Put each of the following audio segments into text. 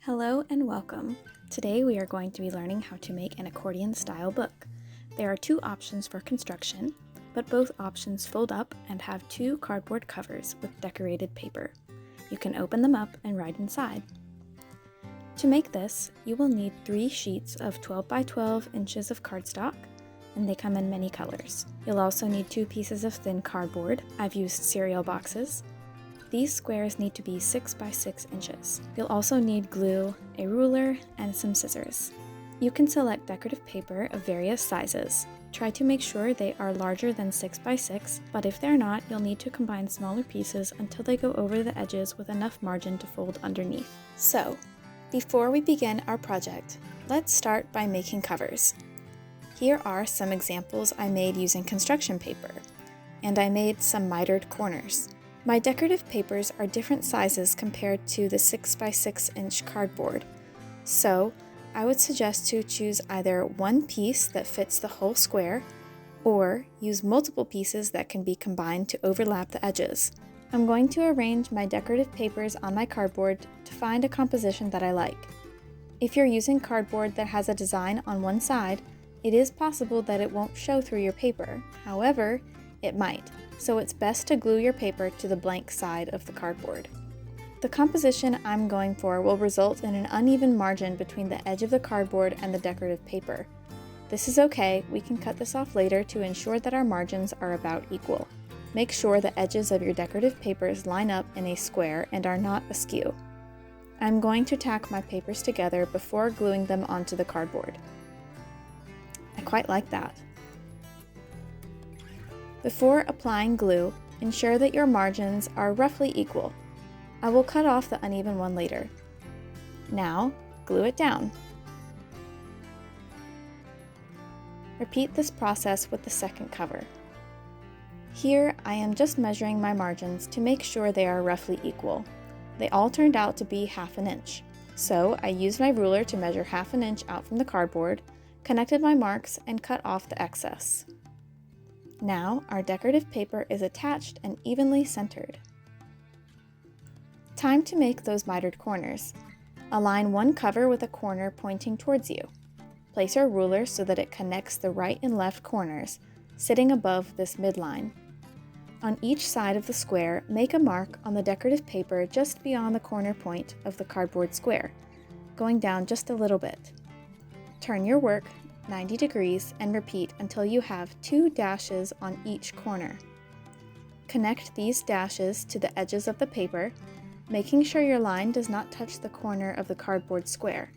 Hello and welcome. Today we are going to be learning how to make an accordion style book. There are two options for construction, but both options fold up and have two cardboard covers with decorated paper. You can open them up and write inside. To make this, you will need 3 sheets of 12 by 12 inches of cardstock, and they come in many colors. You'll also need 2 pieces of thin cardboard. I've used cereal boxes. These squares need to be 6 by 6 inches. You'll also need glue, a ruler, and some scissors. You can select decorative paper of various sizes. Try to make sure they are larger than 6 by 6, but if they're not, you'll need to combine smaller pieces until they go over the edges with enough margin to fold underneath. So, before we begin our project, let's start by making covers. Here are some examples I made using construction paper, and I made some mitered corners. My decorative papers are different sizes compared to the 6 by 6 inch cardboard, so I would suggest to choose either one piece that fits the whole square, or use multiple pieces that can be combined to overlap the edges. I'm going to arrange my decorative papers on my cardboard to find a composition that I like. If you're using cardboard that has a design on one side, it is possible that it won't show through your paper. However, it might, so it's best to glue your paper to the blank side of the cardboard. The composition I'm going for will result in an uneven margin between the edge of the cardboard and the decorative paper. This is okay, we can cut this off later to ensure that our margins are about equal. Make sure the edges of your decorative papers line up in a square and are not askew. I'm going to tack my papers together before gluing them onto the cardboard. I quite like that. Before applying glue, ensure that your margins are roughly equal. I will cut off the uneven one later. Now, glue it down. Repeat this process with the second cover. Here, I am just measuring my margins to make sure they are roughly equal. They all turned out to be 1/2 inch. So, I used my ruler to measure 1/2 inch out from the cardboard, connected my marks, and cut off the excess. Now, our decorative paper is attached and evenly centered. Time to make those mitered corners. Align one cover with a corner pointing towards you. Place your ruler so that it connects the right and left corners, sitting above this midline. On each side of the square, make a mark on the decorative paper just beyond the corner point of the cardboard square, going down just a little bit. Turn your work 90 degrees and repeat until you have 2 dashes on each corner. Connect these dashes to the edges of the paper, making sure your line does not touch the corner of the cardboard square.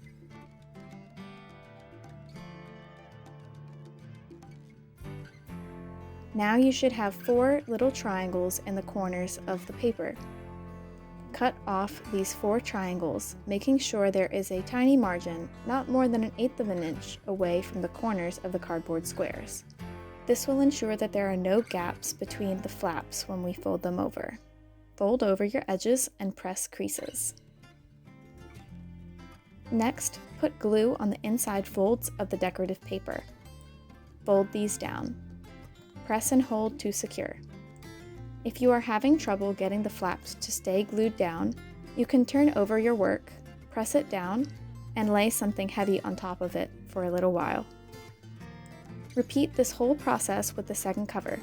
Now you should have 4 little triangles in the corners of the paper. Cut off these 4 triangles, making sure there is a tiny margin, not more than 1/8 of an inch, away from the corners of the cardboard squares. This will ensure that there are no gaps between the flaps when we fold them over. Fold over your edges and press creases. Next, put glue on the inside folds of the decorative paper. Fold these down. Press and hold to secure. If you are having trouble getting the flaps to stay glued down, you can turn over your work, press it down, and lay something heavy on top of it for a little while. Repeat this whole process with the second cover.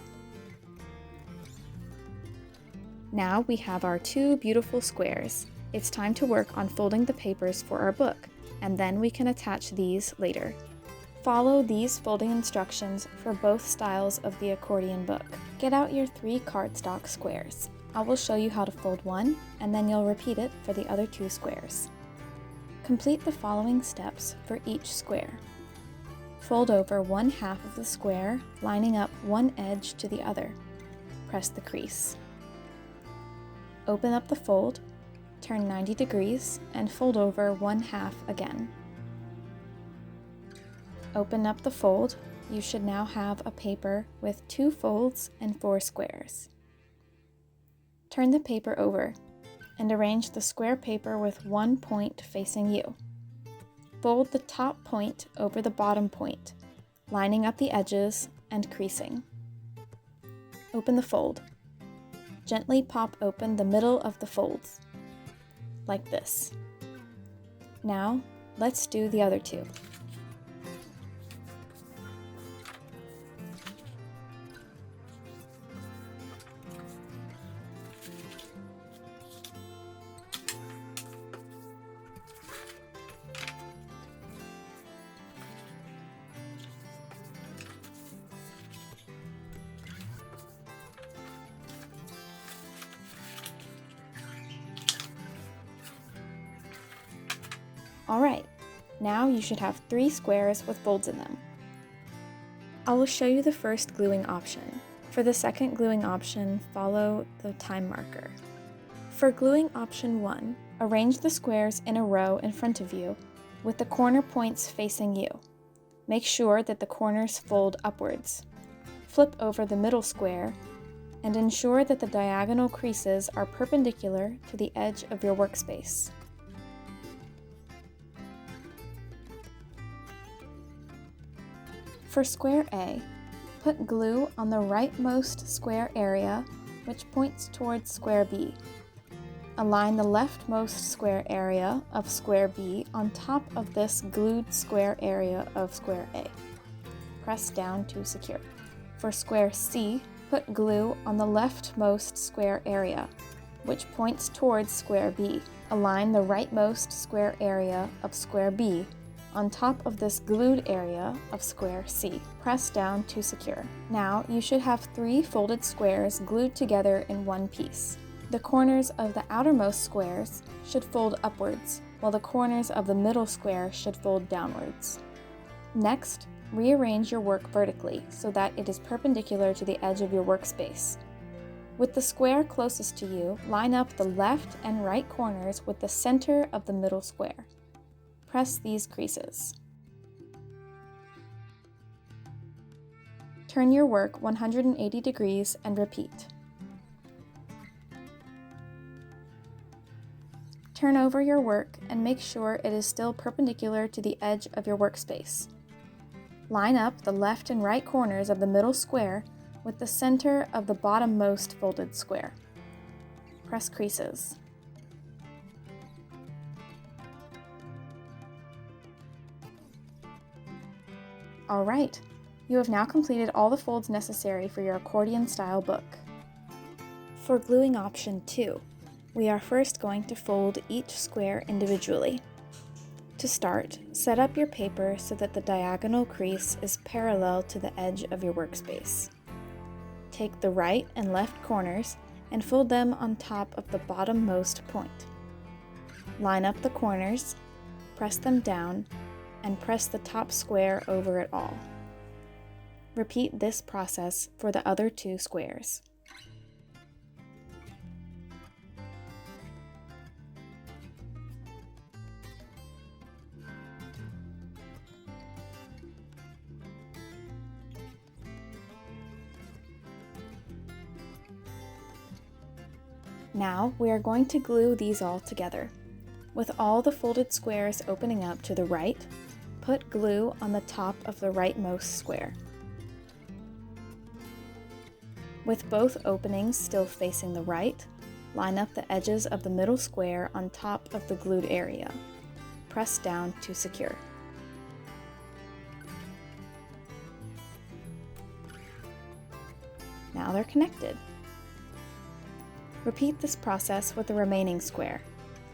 Now we have our 2 beautiful squares. It's time to work on folding the papers for our book, and then we can attach these later. Follow these folding instructions for both styles of the accordion book. Get out your 3 cardstock squares. I will show you how to fold one, and then you'll repeat it for the other 2 squares. Complete the following steps for each square. Fold over 1/2 of the square, lining up one edge to the other. Press the crease. Open up the fold, turn 90 degrees, and fold over 1/2 again. Open up the fold. You should now have a paper with 2 folds and 4 squares. Turn the paper over and arrange the square paper with one point facing you. Fold the top point over the bottom point, lining up the edges and creasing. Open the fold. Gently pop open the middle of the folds, like this. Now, let's do the other two. Alright, now you should have 3 squares with folds in them. I will show you the first gluing option. For the second gluing option, follow the time marker. For gluing option 1, arrange the squares in a row in front of you, with the corner points facing you. Make sure that the corners fold upwards. Flip over the middle square, and ensure that the diagonal creases are perpendicular to the edge of your workspace. For square A, put glue on the rightmost square area, which points towards square B. Align the leftmost square area of square B on top of this glued square area of square A. Press down to secure. For square C, put glue on the leftmost square area, which points towards square B. Align the rightmost square area of square B on top of this glued area of square C. Press down to secure. Now you should have 3 folded squares glued together in one piece. The corners of the outermost squares should fold upwards, while the corners of the middle square should fold downwards. Next, rearrange your work vertically so that it is perpendicular to the edge of your workspace. With the square closest to you, line up the left and right corners with the center of the middle square. Press these creases. Turn your work 180 degrees and repeat. Turn over your work and make sure it is still perpendicular to the edge of your workspace. Line up the left and right corners of the middle square with the center of the bottommost folded square. Press creases. Alright, you have now completed all the folds necessary for your accordion style book. For gluing option 2, we are first going to fold each square individually. To start, set up your paper so that the diagonal crease is parallel to the edge of your workspace. Take the right and left corners and fold them on top of the bottommost point. Line up the corners, press them down, and press the top square over it all. Repeat this process for the other 2 squares. Now we are going to glue these all together. With all the folded squares opening up to the right, put glue on the top of the rightmost square. With both openings still facing the right, line up the edges of the middle square on top of the glued area. Press down to secure. Now they're connected. Repeat this process with the remaining square.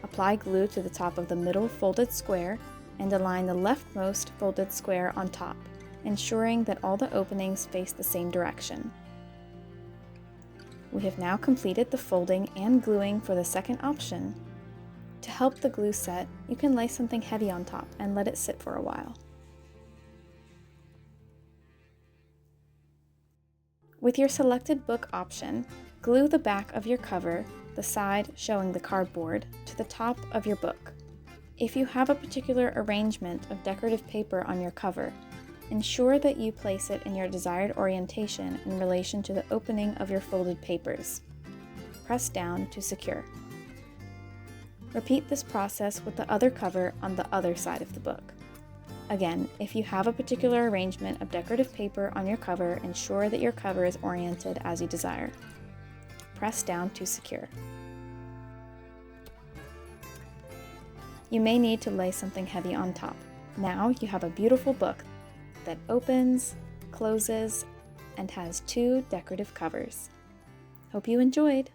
Apply glue to the top of the middle folded square and align the leftmost folded square on top, ensuring that all the openings face the same direction. We have now completed the folding and gluing for the second option. To help the glue set, you can lay something heavy on top and let it sit for a while. With your selected book option, glue the back of your cover, the side showing the cardboard, to the top of your book. If you have a particular arrangement of decorative paper on your cover, ensure that you place it in your desired orientation in relation to the opening of your folded papers. Press down to secure. Repeat this process with the other cover on the other side of the book. Again, if you have a particular arrangement of decorative paper on your cover, ensure that your cover is oriented as you desire. Press down to secure. You may need to lay something heavy on top. Now you have a beautiful book that opens, closes, and has 2 decorative covers. Hope you enjoyed!